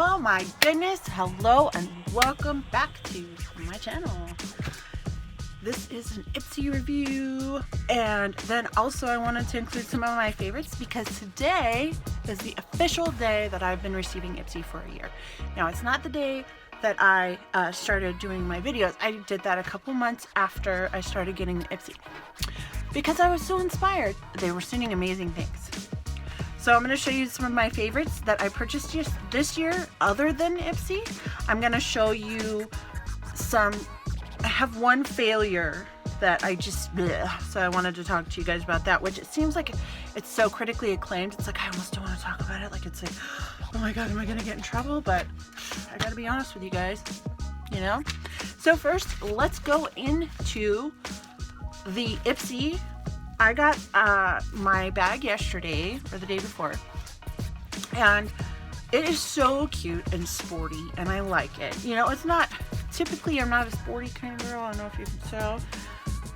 Oh my goodness, hello and welcome back to my channel. This is an IPSY review, and then also I wanted to include some of my favorites because today is the official day that I've been receiving IPSY for a year. Now, it's not the day that I started doing my videos. I did that a couple months after I started getting the IPSY because I was so inspired. They were sending amazing things. So I'm going to show you some of my favorites that I purchased this year other than IPSY. I'm going to show you some. I have one failure that I just, so I wanted to talk to you guys about that, which it seems like it's so critically acclaimed. It's like I almost don't want to talk about it. Like it's like, oh my god, am I going to get in trouble? But I got to be honest with you guys, you know? So first, let's go into the IPSY. I got my bag yesterday or the day before, and it is so cute and sporty, and I like it. You know, it's not, typically I'm not a sporty kind of girl, I don't know if you can tell,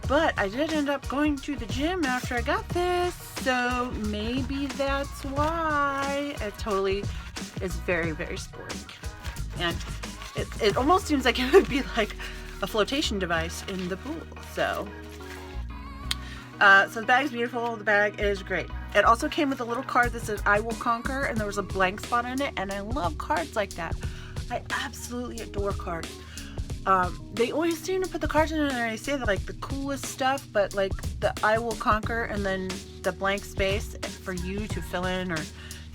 but I did end up going to the gym after I got this, so maybe that's why. It totally is very, very sporty, and it almost seems like it would be like a flotation device in the pool, so the bag's beautiful. The bag is great. It also came with a little card that says I will conquer, and there was a blank spot in it, and I love cards like that. I absolutely adore cards. They always seem to put the cards in there and they say that like the coolest stuff, but like the I will conquer and then the blank space for you to fill in or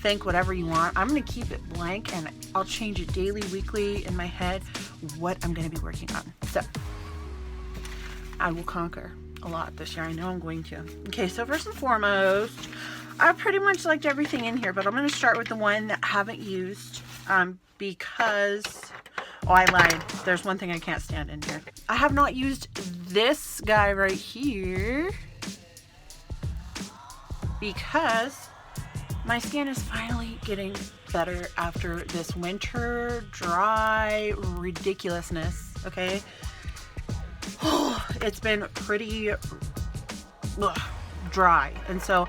think whatever you want. I'm going to keep it blank, and I'll change it daily, weekly in my head what I'm going to be working on. So I will conquer a lot this year. I know I'm going to. Okay, so first and foremost, I pretty much liked everything in here, but I'm going to start with the one that I haven't used because, oh, I lied. There's one thing I can't stand in here. I have not used this guy right here because my skin is finally getting better after this winter dry ridiculousness, okay? It's been pretty dry, and so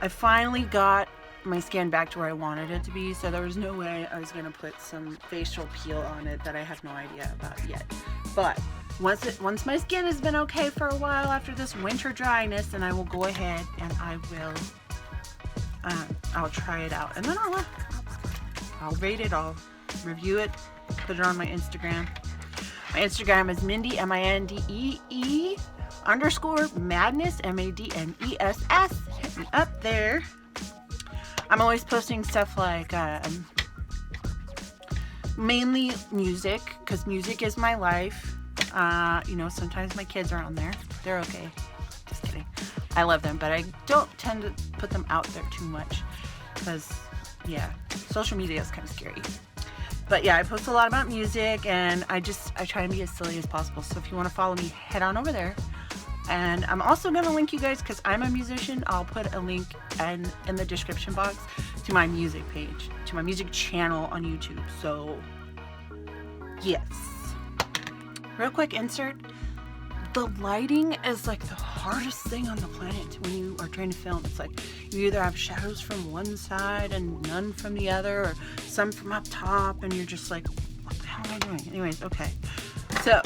I finally got my skin back to where I wanted it to be, so there was no way I was going to put some facial peel on it that I have no idea about yet. But once my skin has been okay for a while after this winter dryness, then I will go ahead and I'll try it out, and then I'll rate it, I'll review it, put it on my Instagram. My Instagram is Mindy, MINDEE _madness, MADNESS. Hit me up there. I'm always posting stuff like mainly music, because music is my life. You know, sometimes my kids are on there. They're okay. Just kidding. I love them, but I don't tend to put them out there too much because, yeah, social media is kind of scary. But yeah, I post a lot about music, and I try and be as silly as possible. So if you want to follow me, head on over there. And I'm also going to link you guys, because I'm a musician. I'll put a link in the description box to my music page, to my music channel on YouTube. So yes. Real quick insert. The lighting is like the hardest thing on the planet when you are trying to film. It's like you either have shadows from one side and none from the other, or some from up top, and you're just like, what the hell am I doing? Anyways, okay. So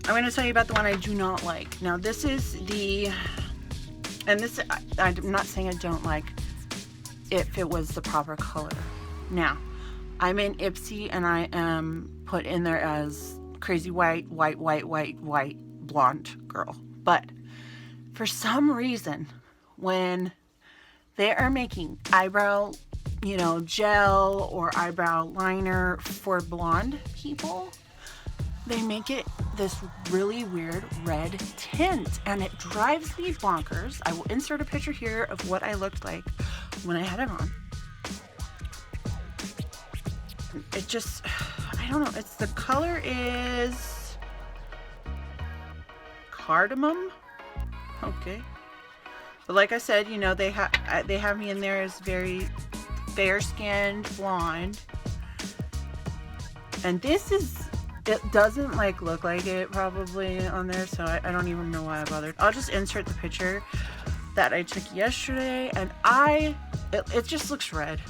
I'm going to tell you about the one I do not like. Now this is I'm not saying I don't like if it was the proper color. Now, I'm in IPSY, and I am put in there as crazy white blonde girl. But for some reason, when they are making eyebrow, you know, gel or eyebrow liner for blonde people, they make it this really weird red tint, and it drives me bonkers. I will insert a picture here of what I looked like when I had it on. It just, I don't know, the color is cardamom. Okay. But like I said, you know, they have me in there as very fair-skinned blonde. And it doesn't like look like it probably on there, so I don't even know why I bothered. I'll just insert the picture that I took yesterday, and it just looks red.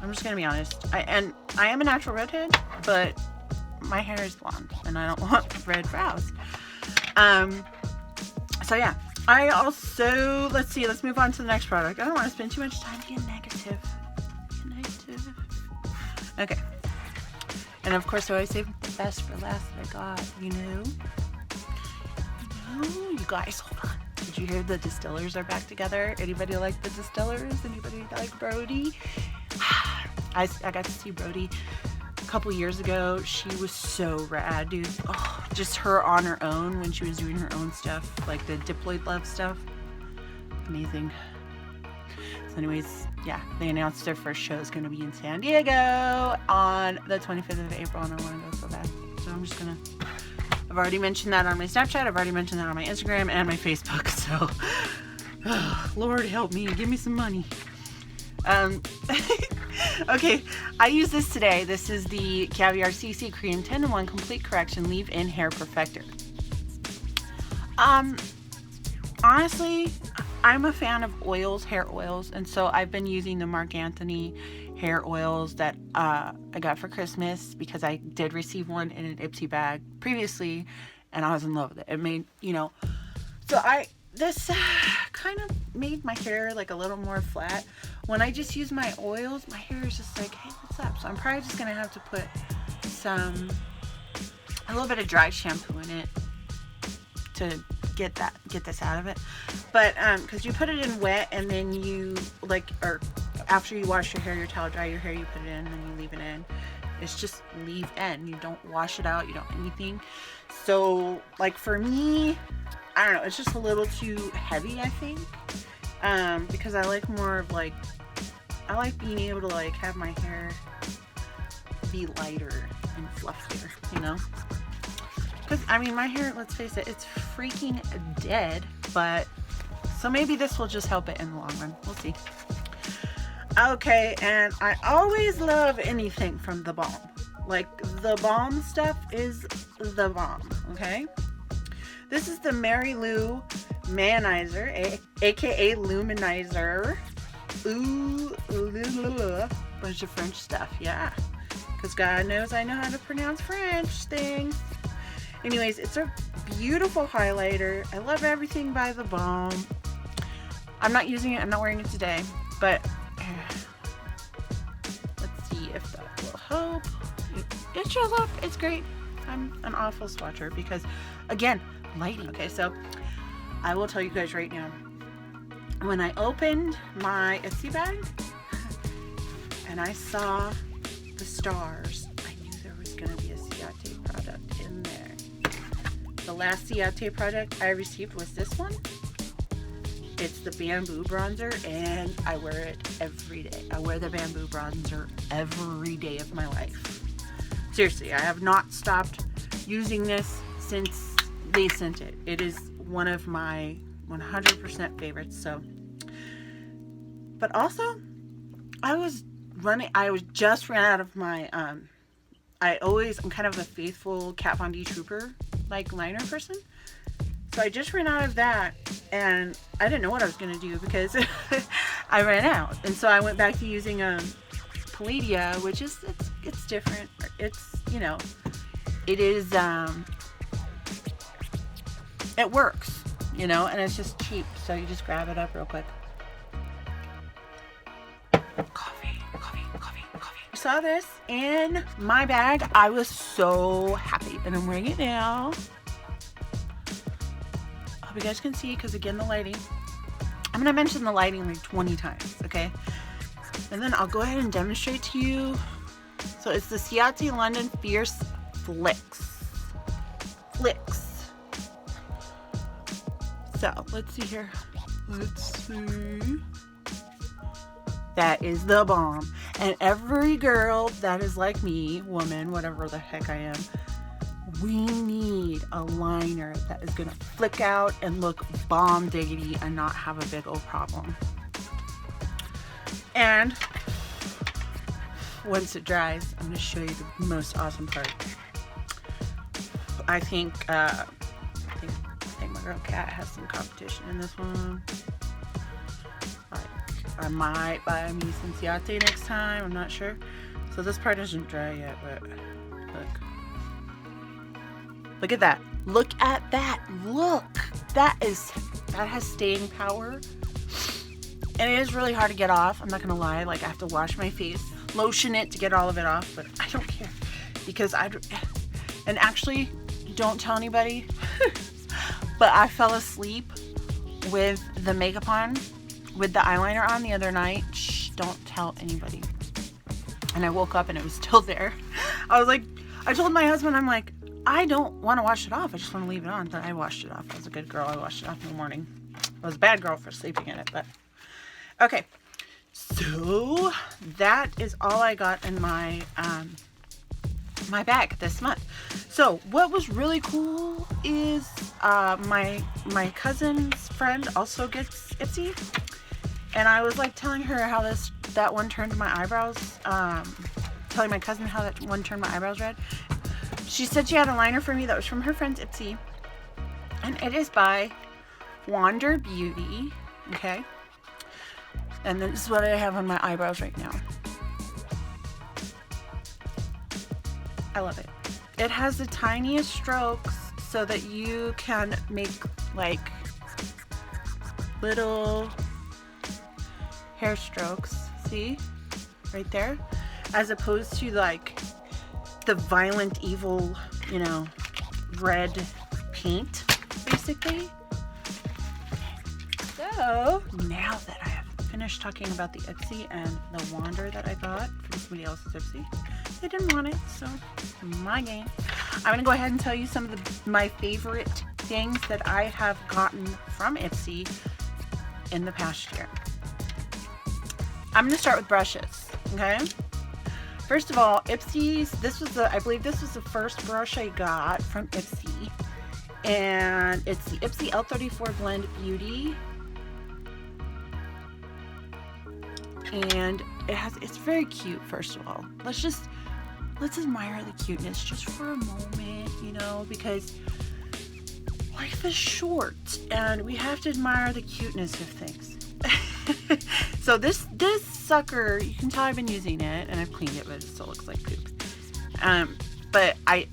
I'm just gonna be honest. I am a natural redhead, but my hair is blonde and I don't want red brows. So yeah. I also, let's move on to the next product. I don't want to spend too much time being negative. Okay. And of course, I always save the best for last that I got, you know? You guys, hold on. Did you hear the Distillers are back together? Anybody like the Distillers? Anybody like Brody? I got to see Brody a couple years ago. She was so rad, dude. Oh, just her on her own when she was doing her own stuff, like the Diploid Love stuff. Amazing. So anyways, yeah, they announced their first show is going to be in San Diego on the 25th of April, and I want to go so bad. So I'm just going to... I've already mentioned that on my Snapchat. I've already mentioned that on my Instagram and my Facebook. So, oh, Lord help me. Give me some money. Okay, I use this today. This is the Caviar CC Cream 10-in-1 Complete Correction Leave-In Hair Perfector. Honestly, I'm a fan of oils, hair oils, and so I've been using the Marc Anthony hair oils that I got for Christmas because I did receive one in an IPSY bag previously, and I was in love with it. It made, so this kind of made my hair like a little more flat. When I just use my oils, my hair is just like, hey, what's up? So I'm probably just gonna have to put a little bit of dry shampoo in it to get this out of it. But because you put it in wet and then you or after you wash your hair, your towel dry your hair, you put it in and then you leave it in. It's just leave in. You don't wash it out, you don't anything. So like for me, I don't know, it's just a little too heavy, I think. Because I like more of I like being able to have my hair be lighter and fluffier, Because, my hair, let's face it, it's freaking dead, but, so maybe this will just help it in the long run. We'll see. Okay, and I always love anything from the Balm. The Balm stuff is the bomb, okay? This is the Mary Lou Manizer, aka Luminizer. Ooh, bunch of French stuff, yeah. Because God knows I know how to pronounce French things. Anyways, it's a beautiful highlighter. I love everything by the Balm. I'm not using it. I'm not wearing it today. But let's see if that will help. It shows up. It's great. I'm an awful swatcher because, again, lighting. Okay, so I will tell you guys right now. When I opened my IPSY bag and I saw the stars, I knew there was going to be a Ciate product in there. The last Ciate product I received was this one. It's the Bamboo Bronzer, and I wear it every day. I wear the Bamboo Bronzer every day of my life. Seriously, I have not stopped using this since they sent it. It is one of my 100% favorites. So, but also, I just ran out of my, I'm kind of a faithful Kat Von D Trooper liner person. So I just ran out of that, and I didn't know what I was going to do because I ran out. And so I went back to using Palladia, which is, it's different. It's, it is, it works, and it's just cheap. So you just grab it up real quick. Coffee. I saw this in my bag. I was so happy, and I'm wearing it now. You guys can see, because again, the lighting. I'm going to mention the lighting like 20 times, okay? And then I'll go ahead and demonstrate to you. So it's the Ciate London Fierce Flicks. So let's see here. Let's see. That is the bomb. And every girl that is like me, woman, whatever the heck I am, we need a liner that is going to flick out and look bomb diggity and not have a big old problem. And once it dries, I'm going to show you the most awesome part. I think my girl Kat has some competition in this one. I might buy me some Ciate next time. I'm not sure. So this part isn't dry yet, but look. Look at that. Look at that. Look. That has staying power. And it is really hard to get off. I'm not going to lie. Like, I have to wash my face, lotion it to get all of it off. But I don't care. Because and actually, don't tell anybody. But I fell asleep with the makeup on, with the eyeliner on the other night. Shh, don't tell anybody. And I woke up and it was still there. I was like, I told my husband, I'm like, I don't want to wash it off. I just want to leave it on. But I washed it off. I was a good girl. I washed it off in the morning. I was a bad girl for sleeping in it, but okay. So that is all I got in my my bag this month. So what was really cool is my cousin's friend also gets IPSY, and I was like telling her how that one turned my eyebrows. Telling my cousin how that one turned my eyebrows red. She said she had a liner for me that was from her friend's IPSY, and it is by Wander Beauty. Okay, and this is what I have on my eyebrows right now. I love it. It has the tiniest strokes so that you can make like little hair strokes. See? Right there. As opposed to like the violent evil, you know, red paint, basically. So now that I have finished talking about the IPSY and the Wander that I got from somebody else's IPSY, they didn't want it, so my game. I'm going to go ahead and tell you some of my favorite things that I have gotten from IPSY in the past year. I'm going to start with brushes, okay? First of all, IPSY's, I believe this was the first brush I got from IPSY, and it's the IPSY L34 Blend Beauty, and it's very cute. First of all, let's admire the cuteness just for a moment, you know, because life is short and we have to admire the cuteness of things. So this sucker, you can tell I've been using it and I've cleaned it, but it still looks like poop. But I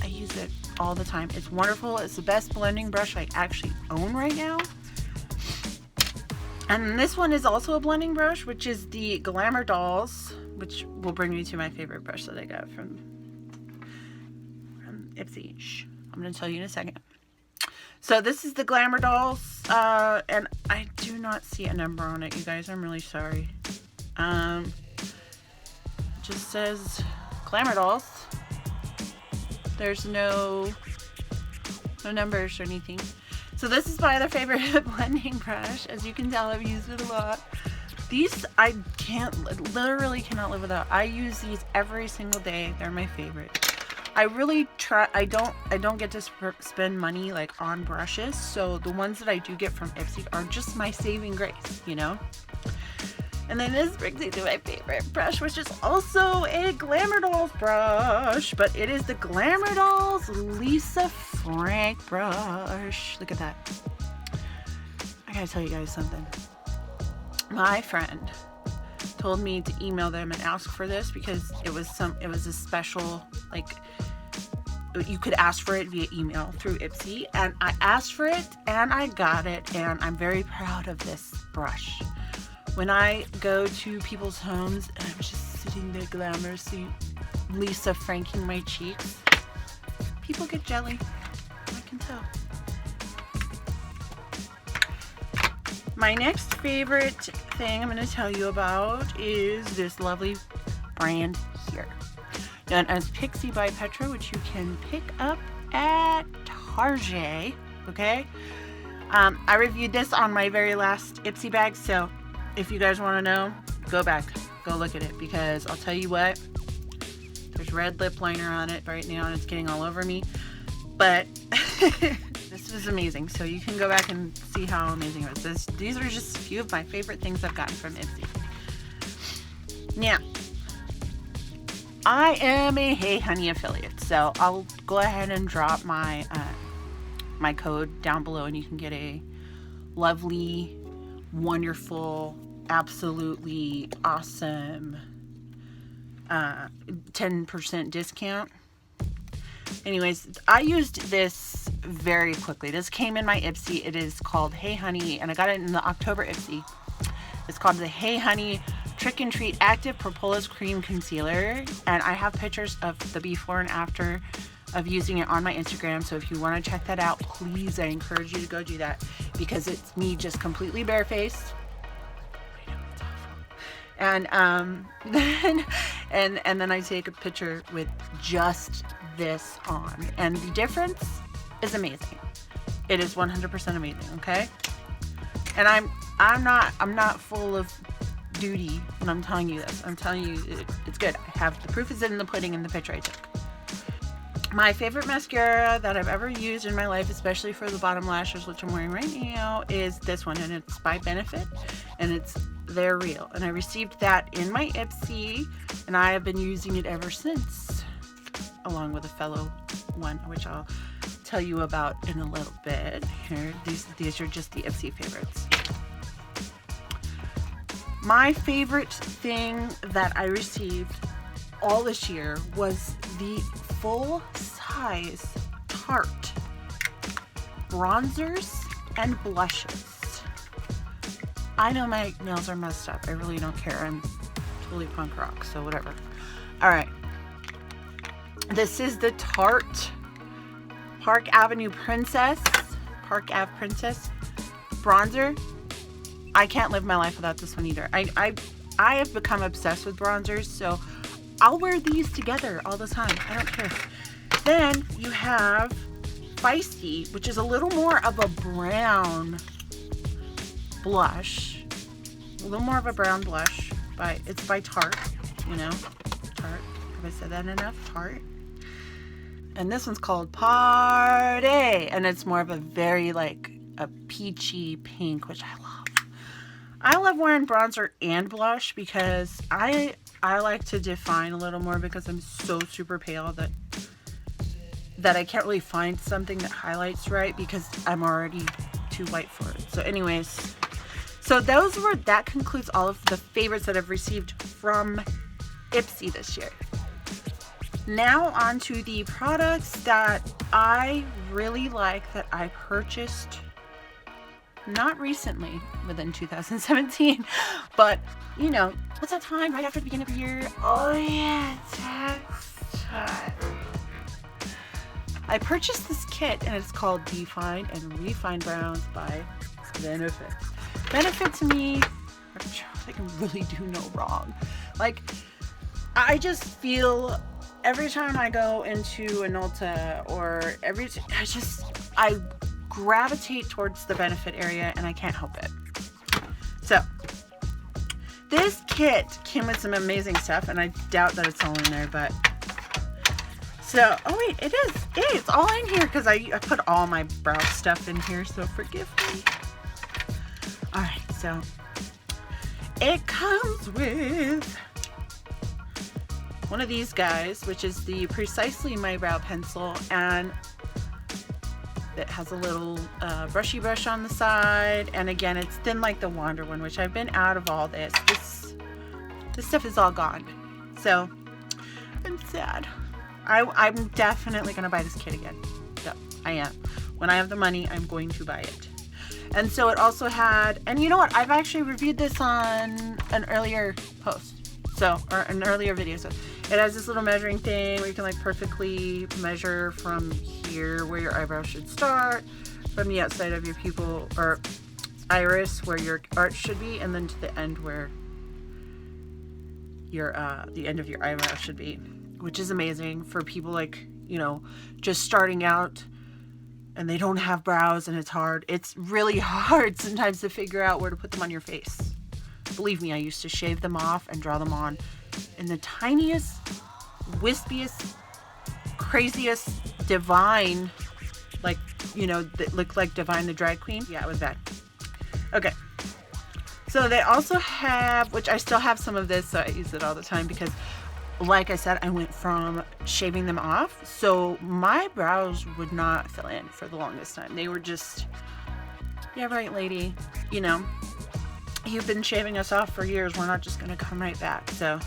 use it all the time. It's wonderful. It's the best blending brush I actually own right now. And this one is also a blending brush, which is the Glamour Dolls, which will bring me to my favorite brush that I got from IPSY. I'm going to tell you in a second. So this is the Glamour Dolls, and I do not see a number on it, you guys. I'm really sorry. It just says Glamour Dolls. There's no numbers or anything. So this is my other favorite blending brush. As you can tell, I've used it a lot. These I literally cannot live without. I use these every single day. They're my favorite. I really try. I don't get to spend money like on brushes, so the ones that I do get from IPSY are just my saving grace, you know. And then this brings me to my favorite brush, which is also a Glamour Dolls brush, but it is the Glamour Dolls Lisa Frank brush. Look at that. I gotta tell you guys something. My friend told me to email them and ask for this because it was a special, like, you could ask for it via email through IPSY, and I asked for it and I got it, and I'm very proud of this brush. When I go to people's homes and I'm just sitting there glamorously Lisa Franking my cheeks, people get jelly. I can tell. My next favorite thing I'm going to tell you about is this lovely brand here, known as IPSY by Petra, which you can pick up at Target. Okay, I reviewed this on my very last IPSY bag, so if you guys want to know, go back, go look at it, because I'll tell you what, there's red lip liner on it right now and it's getting all over me, but this was amazing. So you can go back and see how amazing it was. These are just a few of my favorite things I've gotten from IPSY. Now, I am a Hey Honey affiliate, so I'll go ahead and drop my my code down below, and you can get a lovely, wonderful absolutely awesome 10% discount. Anyways, I used this very quickly. This came in my IPSY. It is called Hey Honey, and I got it in the October IPSY. It's called the Hey Honey Trick and Treat Active Propolis Cream Concealer, and I have pictures of the before and after of using it on my Instagram, so if you want to check that out, please, I encourage you to go do that, because it's me just completely barefaced. I know, it's awful. And then I take a picture with just this on, and the difference is amazing. It is 100% amazing, okay? And I'm not full of duty when I'm telling you this. I'm telling you it's good. I have the proof is in the pudding in the picture I took. My favorite mascara that I've ever used in my life, especially for the bottom lashes, which I'm wearing right now, is this one, and it's by Benefit, and they're real. And I received that in my IPSY, and I have been using it ever since, along with a fellow one, which I'll tell you about in a little bit. Here, these are just the IPSY favorites. My favorite thing that I received all this year was the full-size Tarte bronzers and blushes. I know my nails are messed up. I really don't care. I'm totally punk rock, so whatever. All right. This is the Tarte Park Ave Princess bronzer. I can't live my life without this one either. I have become obsessed with bronzers, so I'll wear these together all the time. I don't care. Then you have Feisty, which is a little more of a brown blush. A little more of a brown blush. It's by Tarte, you know. Tarte. Have I said that enough? Tarte. And this one's called Party. And it's more of a very like a peachy pink, which I love. I love wearing bronzer and blush because I like to define a little more, because I'm so super pale that I can't really find something that highlights right, because I'm already too white for it. So anyways, so that concludes all of the favorites that I've received from IPSY this year. Now on to the products that I really like that I purchased not recently, within 2017, but you know, what's that time right after the beginning of the year? Oh yeah, tax time. I purchased this kit, and it's called Define and Refine Brows by Benefit. Benefit to me, they can really do no wrong. Like, I just feel every time I go into an Ulta or I gravitate towards the Benefit area, and I can't help it. So this kit came with some amazing stuff, and I doubt that it's all in there, but so, oh wait, it is. It's all in here because I put all my brow stuff in here, so forgive me. All right, so it comes with one of these guys, which is the Precisely My Brow Pencil, and it has a little brushy brush on the side, and again, it's thin like the Wander one, which I've been out of all this. This stuff is all gone, so I'm sad. I'm definitely gonna buy this kit again. So I am. When I have the money, I'm going to buy it. And so it also had, and you know what? I've actually reviewed this on an earlier post, or an earlier video. So it has this little measuring thing where you can like perfectly measure from here where your eyebrow should start, from the outside of your pupil or iris where your arch should be, and then to the end where your the end of your eyebrow should be, which is amazing for people like, you know, just starting out and they don't have brows and it's hard. It's really hard sometimes to figure out where to put them on your face. Believe me, I used to shave them off and draw them on in the tiniest, wispiest, craziest Divine, like, you know, that looked like Divine the drag queen. Yeah, it was bad. Okay. So they also have, which I still have some of this, so I use it all the time because, like I said, I went from shaving them off, so my brows would not fill in for the longest time. They were just, yeah, right, lady, you know. you've been shaving us off for years. We're not just gonna come right back. So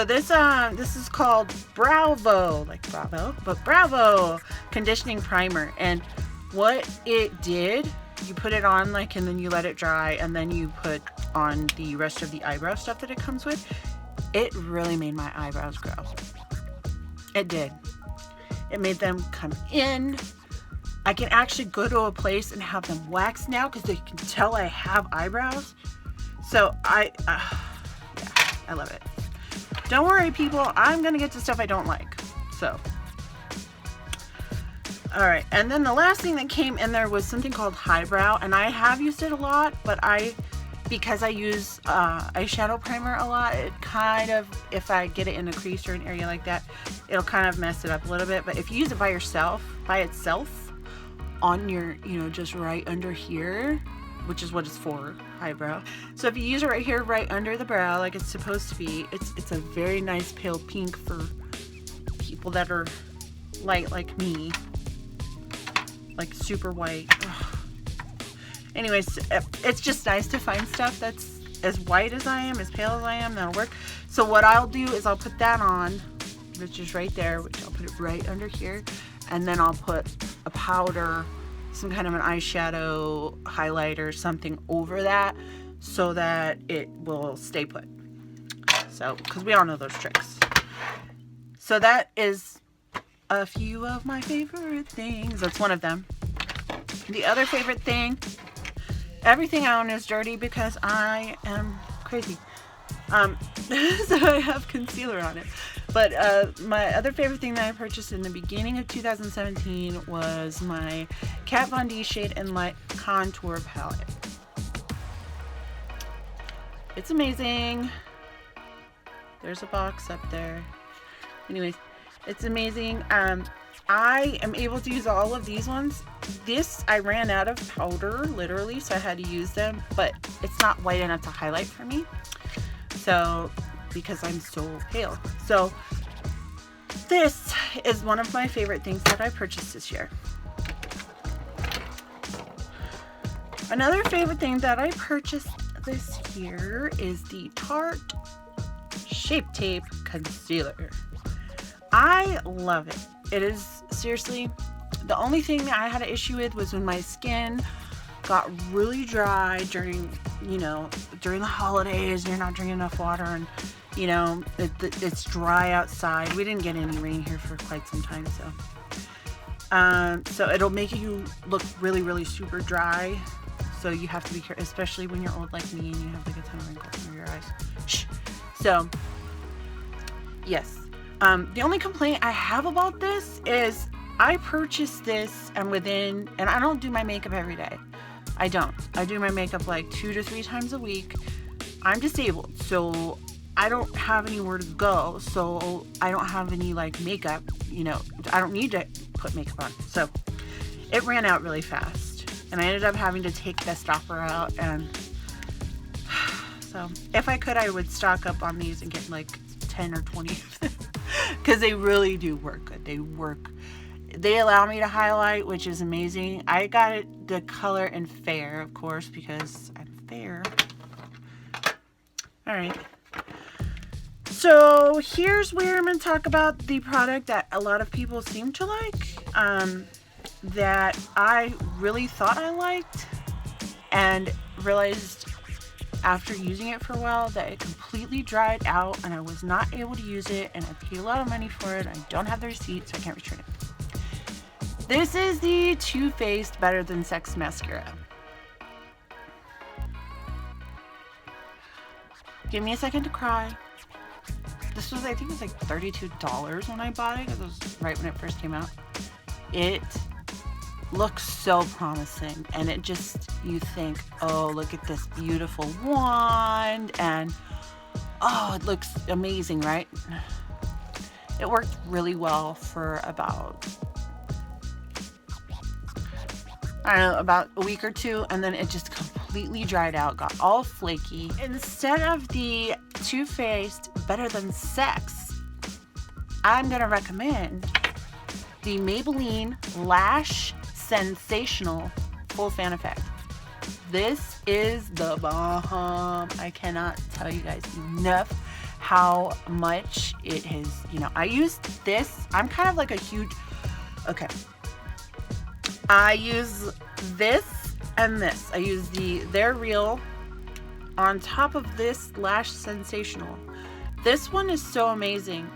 this is called Bravo, like Bravo, but Bravo conditioning primer. And what it did, you put it on like, and then you let it dry, and then you put on the rest of the eyebrow stuff that it comes with. It really made my eyebrows grow. It did. It made them come in. I can actually go to a place and have them waxed now because they can tell I have eyebrows. So yeah, I love it. Don't worry, people. I'm going to get to stuff I don't like. So, all right. And then the last thing that came in there was something called Highbrow. And I have used it a lot, but because I use eyeshadow primer a lot, it kind of, if I get it in a crease or an area like that, it'll kind of mess it up a little bit. But if you use it by itself, on your, just right under here, which is what it's for, highbrow. So if you use it right here, right under the brow, like it's supposed to be, it's a very nice pale pink for people that are light like me, like super white. Ugh. Anyways, it's just nice to find stuff that's as white as I am, as pale as I am, that'll work. So what I'll do is I'll put that on, which is right there, which I'll put it right under here, and then I'll put a powder, some kind of an eyeshadow highlighter, something over that, so that it will stay put. So, because we all know those tricks. So that is a few of my favorite things. That's one of them. The other favorite thing, everything I own is dirty because I am crazy. So I have concealer on it. But my other favorite thing that I purchased in the beginning of 2017 was my Kat Von D Shade and Light Contour Palette. It's amazing. There's a box up there. Anyways, it's amazing. I am able to use all of these ones. This, I ran out of powder, literally, so I had to use them, but it's not white enough to highlight for me. So, because I'm so pale. So, this is one of my favorite things that I purchased this year. Another favorite thing that I purchased this year is the Tarte Shape Tape Concealer. I love it. It is seriously, the only thing that I had an issue with was when my skin got really dry during the holidays, you're not drinking enough water, and it's dry outside. We didn't get any rain here for quite some time, so it'll make you look really, really super dry. So you have to be careful, especially when you're old like me and you have like a ton of wrinkles under your eyes. Shh. So yes, the only complaint I have about this is I purchased this and I don't do my makeup every day. I don't. I do my makeup like 2 to 3 times a week. I'm disabled, so I don't have anywhere to go, so I don't have any like makeup, I don't need to put makeup on. So it ran out really fast, and I ended up having to take the stopper out, and so if I could, I would stock up on these and get like 10 or 20 of them, because they really do work good. They work. They allow me to highlight, which is amazing. I got the color in fair, of course, because I'm fair. All right. So here's where I'm going to talk about the product that a lot of people seem to like, that I really thought I liked, and realized after using it for a while that it completely dried out and I was not able to use it, and I paid a lot of money for it. I don't have the receipt, so I can't return it. This is the Too Faced Better Than Sex Mascara. Give me a second to cry. This was, I think it was like $32 when I bought it, because it was right when it first came out. It looks so promising, and it just, you think, oh, look at this beautiful wand, and oh, it looks amazing, right? It worked really well for about, I don't know, about a week or two, and then it just completely dried out, got all flaky. Instead of the Too Faced Better Than Sex, I'm gonna recommend the Maybelline Lash Sensational Full Fan Effect. This is the bomb. I cannot tell you guys enough how much it has, you know, I use this. I'm kind of like a huge, okay. I use this and this. I use They're Real on top of this Lash Sensational. This one is so amazing.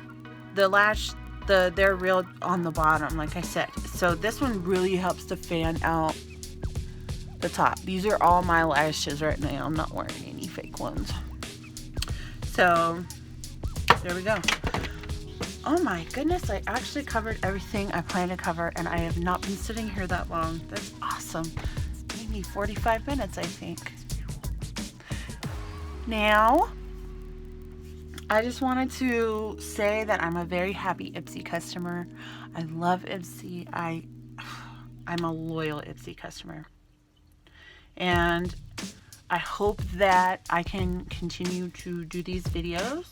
They're Real on the bottom, like I said. So this one really helps to fan out the top. These are all my lashes right now. I'm not wearing any fake ones. So there we go. Oh my goodness, I actually covered everything I planned to cover, and I have not been sitting here that long. That's awesome. Maybe 45 minutes, I think. Now, I just wanted to say that I'm a very happy IPSY customer. I love IPSY. I'm a loyal IPSY customer. And I hope that I can continue to do these videos,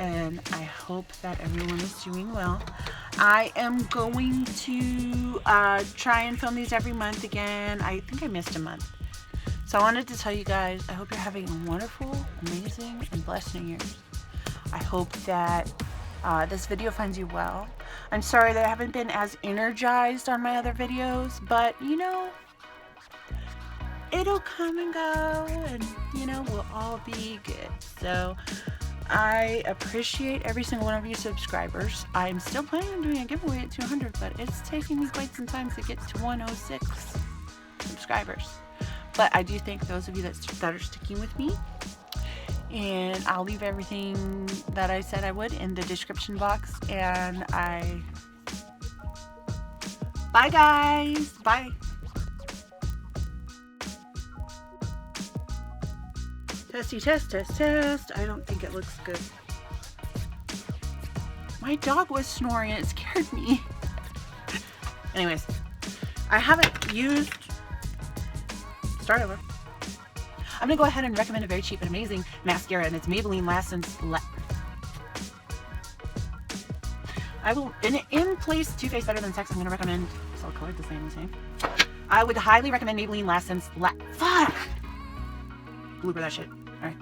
and I hope that everyone is doing well. I am going to try and film these every month again. I think I missed a month. So I wanted to tell you guys, I hope you're having a wonderful, amazing, and blessed New Year's. I hope that this video finds you well. I'm sorry that I haven't been as energized on my other videos, but you know, it'll come and go, and you know, we'll all be good. So I appreciate every single one of you subscribers. I'm still planning on doing a giveaway at 200, but it's taking me quite some time to get to 106 subscribers. But I do thank those of you that are sticking with me. And I'll leave everything that I said I would in the description box. And bye guys. Bye. Testy test, test, test. I don't think it looks good. My dog was snoring and it scared me. Anyways, I haven't used, start over. I'm gonna go ahead and recommend a very cheap and amazing mascara, and it's Maybelline Last Sense. I will, in place Too Faced Better Than Sex, I'm gonna recommend, it's all colored the same. I would highly recommend Maybelline Last Sense. Fuck! Blooper that shit. Alright.